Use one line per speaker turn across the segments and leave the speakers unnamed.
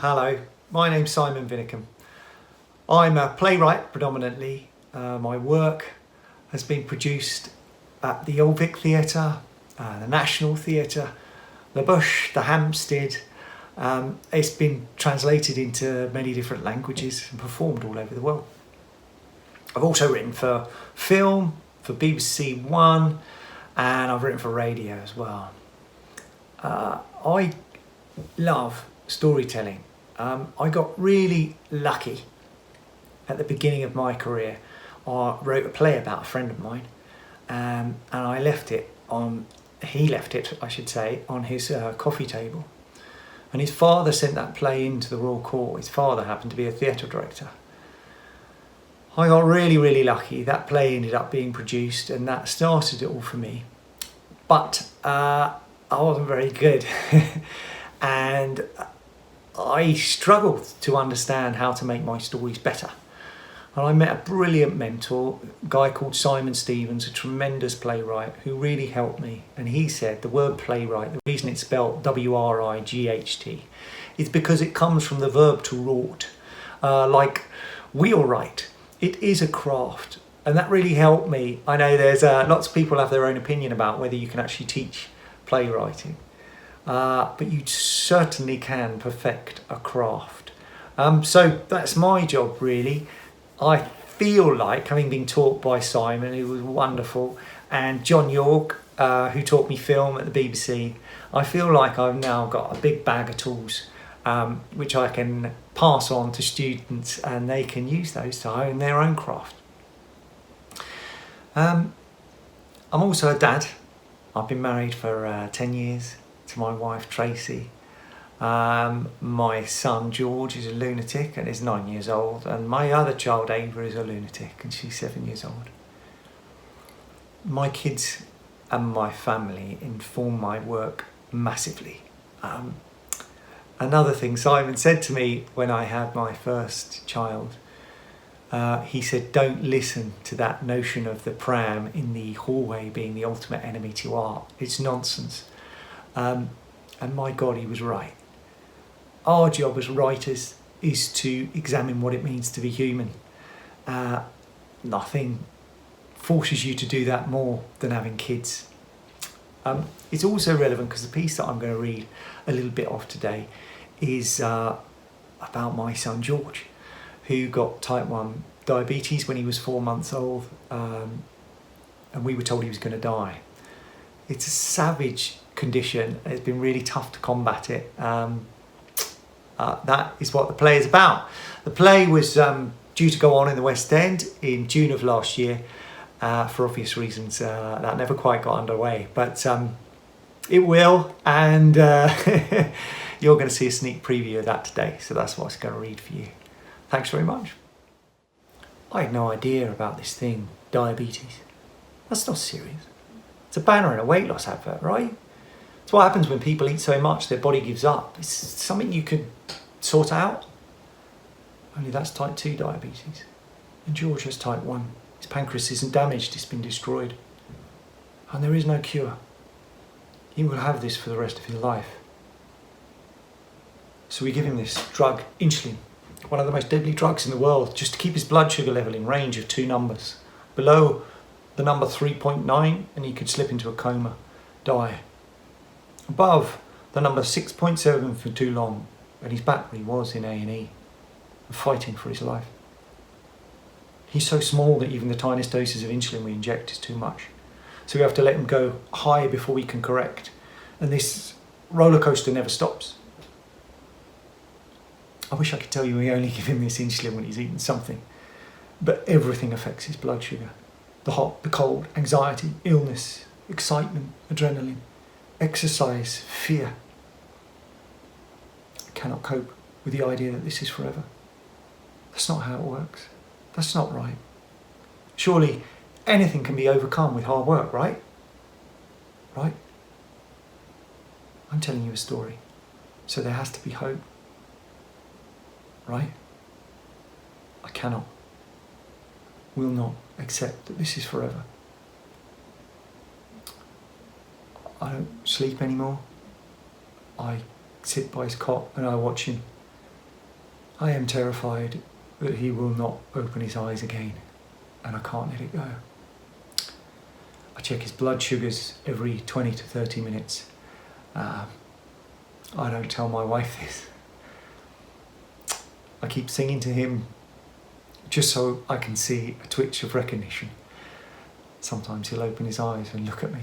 Hello, my name's Simon Vinnicombe. I'm a playwright predominantly. My work has been produced at the Old Vic Theatre, the National Theatre, the Bush, the Hampstead. It's been translated into many different languages and performed all over the world. I've also written for film, for BBC One, and I've written for radio as well. I love storytelling. I got really lucky at the beginning of my career. I wrote a play about a friend of mine, and he left it, I should say, on his coffee table. And his father sent that play into the Royal Court. His father happened to be a theatre director. I got really lucky. That play ended up being produced, and that started it all for me. But I wasn't very good. And I struggled to understand how to make my stories better. And I met a brilliant mentor, a guy called Simon Stevens, a tremendous playwright who really helped me. And he said the word playwright, the reason it's spelled W-R-I-G-H-T, is because it comes from the verb to wrought, like wheelwright. It is a craft, and that really helped me. I know there's lots of people have their own opinion about whether you can actually teach playwriting, but you certainly can perfect a craft. So that's my job, really. I feel like, having been taught by Simon, who was wonderful, and John York, who taught me film at the BBC, I feel like I've now got a big bag of tools which I can pass on to students, and they can use those to hone their own craft. I'm also a dad. I've been married for 10 years to my wife Tracy. My son George is a lunatic and is 9 years old, and my other child Ava is a lunatic and she's 7 years old. My kids and my family inform my work massively. Another thing Simon said to me when I had my first child, he said, don't listen to that notion of the pram in the hallway being the ultimate enemy to art. It's nonsense. And my God, he was right. Our job as writers is to examine what it means to be human. Nothing forces you to do that more than having kids. It's also relevant because the piece that I'm going to read a little bit of today is about my son George, who got type 1 diabetes when he was 4 months old, and we were told he was going to die. It's a savage condition. It's been really tough to combat it. That is what the play is about. The play was due to go on in the West End in June of last year. For obvious reasons, that never quite got underway, but it will, and you're going to see a sneak preview of that today, so that's what I was going to read for you. Thanks very much. I had no idea about this thing, diabetes. That's not serious. It's a banner in a weight loss advert, right? It's what happens when people eat so much their body gives up. It's something you could sort out. Only that's type 2 diabetes. And George has type 1. His pancreas isn't damaged, it's been destroyed. And there is no cure. He will have this for the rest of his life. So we give him this drug, insulin, one of the most deadly drugs in the world, just to keep his blood sugar level in range of 2 numbers. Below the number 3.9, and he could slip into a coma, die. Above the number 6.7 for too long, and he's back where he was in A&E, fighting for his life. He's so small that even the tiniest doses of insulin we inject is too much. So we have to let him go high before we can correct. And this roller coaster never stops. I wish I could tell you we only give him this insulin when he's eaten something. But everything affects his blood sugar. The hot, the cold, anxiety, illness, excitement, adrenaline, exercise, fear. I cannot cope with the idea that this is forever. That's not how it works. That's not right. Surely anything can be overcome with hard work, right? Right? I'm telling you a story, so there has to be hope. Right? I cannot, will not accept that this is forever. I don't sleep anymore. I sit by his cot and I watch him I am terrified that he will not open his eyes again, and I can't let it go. I check his blood sugars every 20 to 30 minutes. I don't tell my wife this. I keep singing to him just so I can see a twitch of recognition. Sometimes he'll open his eyes and look at me.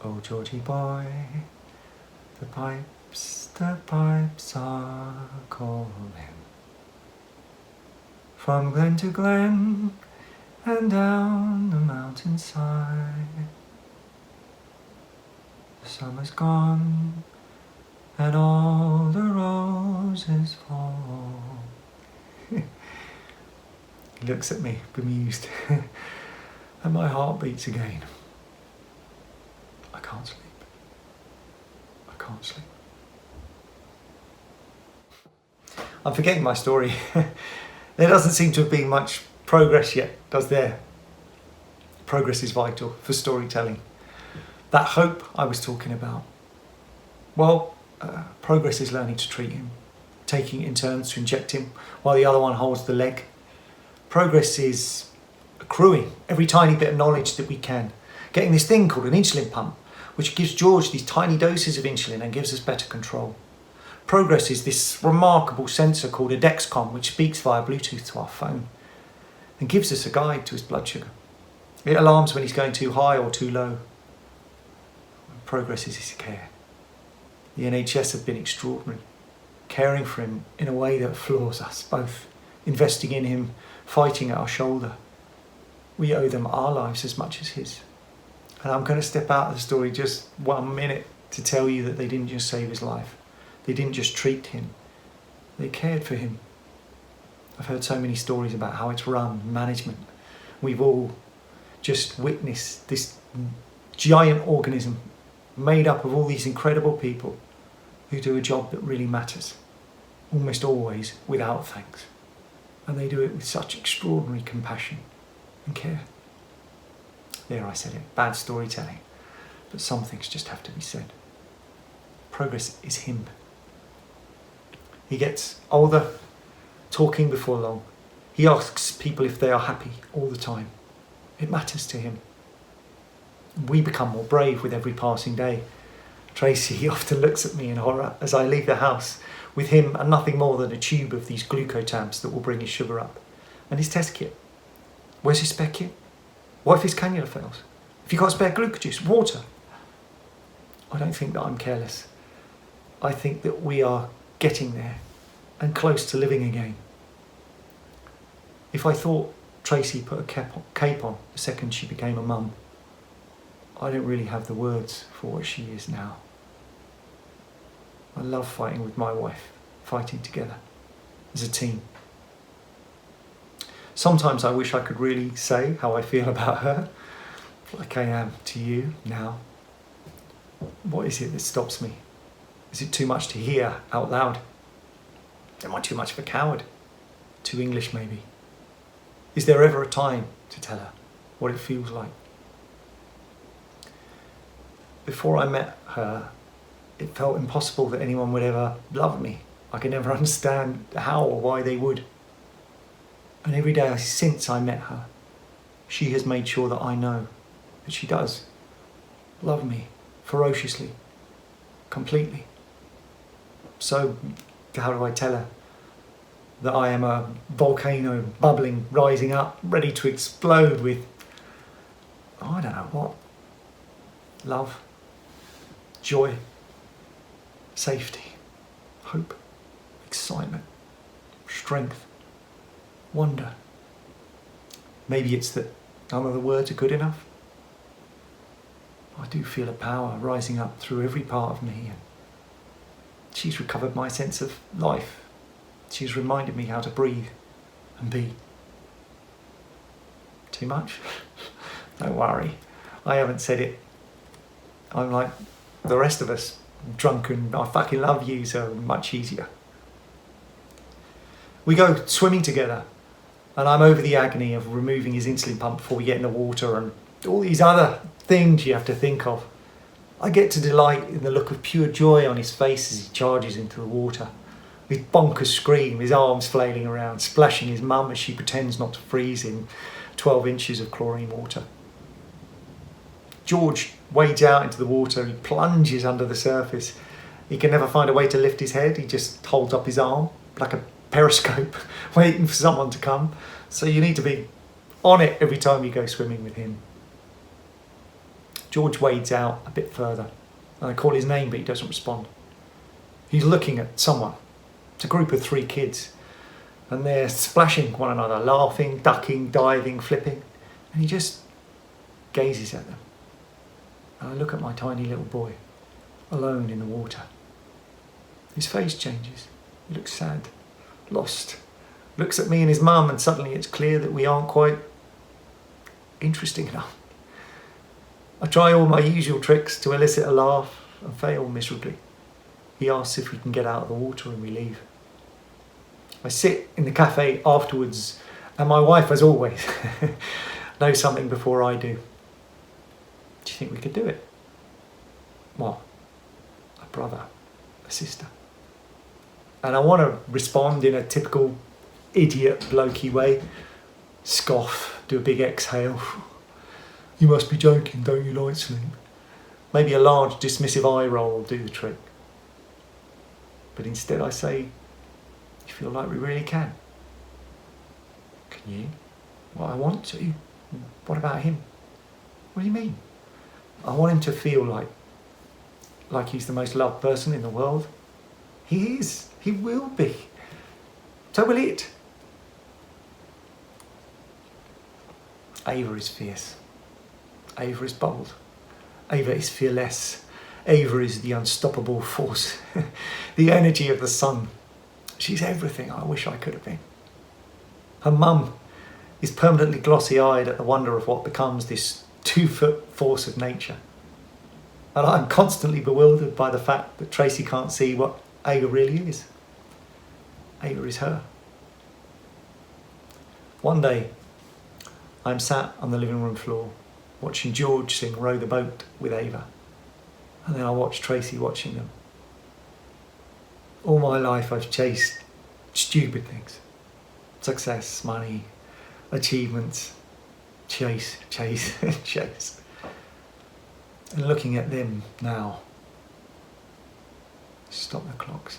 Oh, Georgie boy, the pipes are calling. From glen to glen and down the mountainside. The summer's gone and all the roses fall. He looks at me, bemused, and my heart beats again. I can't sleep. I can't sleep. I'm forgetting my story. There doesn't seem to have been much progress yet, does there? Progress is vital for storytelling. That hope I was talking about. Well, progress is learning to treat him, taking it in turns to inject him while the other one holds the leg. Progress is accruing every tiny bit of knowledge that we can, getting this thing called an insulin pump, which gives George these tiny doses of insulin and gives us better control. Progress is this remarkable sensor called a Dexcom, which speaks via Bluetooth to our phone and gives us a guide to his blood sugar. It alarms when he's going too high or too low. Progress is his care. The NHS have been extraordinary, caring for him in a way that floors us both, investing in him, fighting at our shoulder. We owe them our lives as much as his. And I'm going to step out of the story just 1 minute to tell you that they didn't just save his life. They didn't just treat him. They cared for him. I've heard so many stories about how it's run, management. We've all just witnessed this giant organism made up of all these incredible people who do a job that really matters, almost always without thanks. And they do it with such extraordinary compassion and care. There, I said it, bad storytelling, but some things just have to be said. Progress is him. He gets older, talking before long. He asks people if they are happy all the time. It matters to him. We become more brave with every passing day. Tracy often looks at me in horror as I leave the house with him and nothing more than a tube of these glucotabs that will bring his sugar up. And his test kit. Where's his spare kit? What if his cannula fails? If you can't spare glucojuice, water? I don't think that I'm careless. I think that we are getting there and close to living again. If I thought Tracy put a cape on the second she became a mum, I don't really have the words for what she is now. I love fighting with my wife, fighting together as a team. Sometimes I wish I could really say how I feel about her, like I am to you now. What is it that stops me? Is it too much to hear out loud? Am I too much of a coward? Too English maybe? Is there ever a time to tell her what it feels like? Before I met her, it felt impossible that anyone would ever love me. I could never understand how or why they would. And every day since I met her, she has made sure that I know that she does love me ferociously, completely. So how do I tell her that I am a volcano bubbling, rising up, ready to explode with, I don't know what, love, joy, safety, hope, excitement, strength, wonder. Maybe it's that none of the words are good enough. I do feel a power rising up through every part of me. And she's recovered my sense of life. She's reminded me how to breathe and be. Too much? Don't worry, I haven't said it. I'm like the rest of us, drunk and I fucking love you, so much easier. We go swimming together and I'm over the agony of removing his insulin pump before we get in the water and all these other things you have to think of. I get to delight in the look of pure joy on his face as he charges into the water. His bonkers scream, his arms flailing around, splashing his mum as she pretends not to freeze in 12 inches of chlorine water. George wades out into the water, he plunges under the surface. He can never find a way to lift his head, he just holds up his arm like a periscope, waiting for someone to come. So you need to be on it every time you go swimming with him. George wades out a bit further, and I call his name, but he doesn't respond. He's looking at someone. It's a group of 3 kids, and they're splashing one another, laughing, ducking, diving, flipping, and he just gazes at them. And I look at my tiny little boy, alone in the water. His face changes. He looks sad, lost. Looks at me and his mum, and suddenly it's clear that we aren't quite interesting enough. I try all my usual tricks to elicit a laugh and fail miserably. He asks if we can get out of the water and we leave. I sit in the cafe afterwards, and my wife, as always, knows something before I do. Do you think we could do it? What? A brother, a sister. And I want to respond in a typical idiot blokey way. Scoff, do a big exhale. You must be joking, don't you like sleep? Maybe a large dismissive eye roll will do the trick. But instead I say, you feel like we really can? Can you? Well, I want to. What about him? What do you mean? I want him to feel like he's the most loved person in the world. He is. He will be. So will it. Ava is fierce. Ava is bold. Ava is fearless. Ava is the unstoppable force. The energy of the sun. She's everything I wish I could have been. Her mum is permanently glossy-eyed at the wonder of what becomes this 2-foot force of nature. And I'm constantly bewildered by the fact that Tracy can't see what Ava really is. Ava is her. One day, I'm sat on the living room floor watching George sing Row the Boat with Ava. And then I watch Tracy watching them. All my life I've chased stupid things. Success, money, achievements. Chase, chase. And looking at them now, stop the clocks.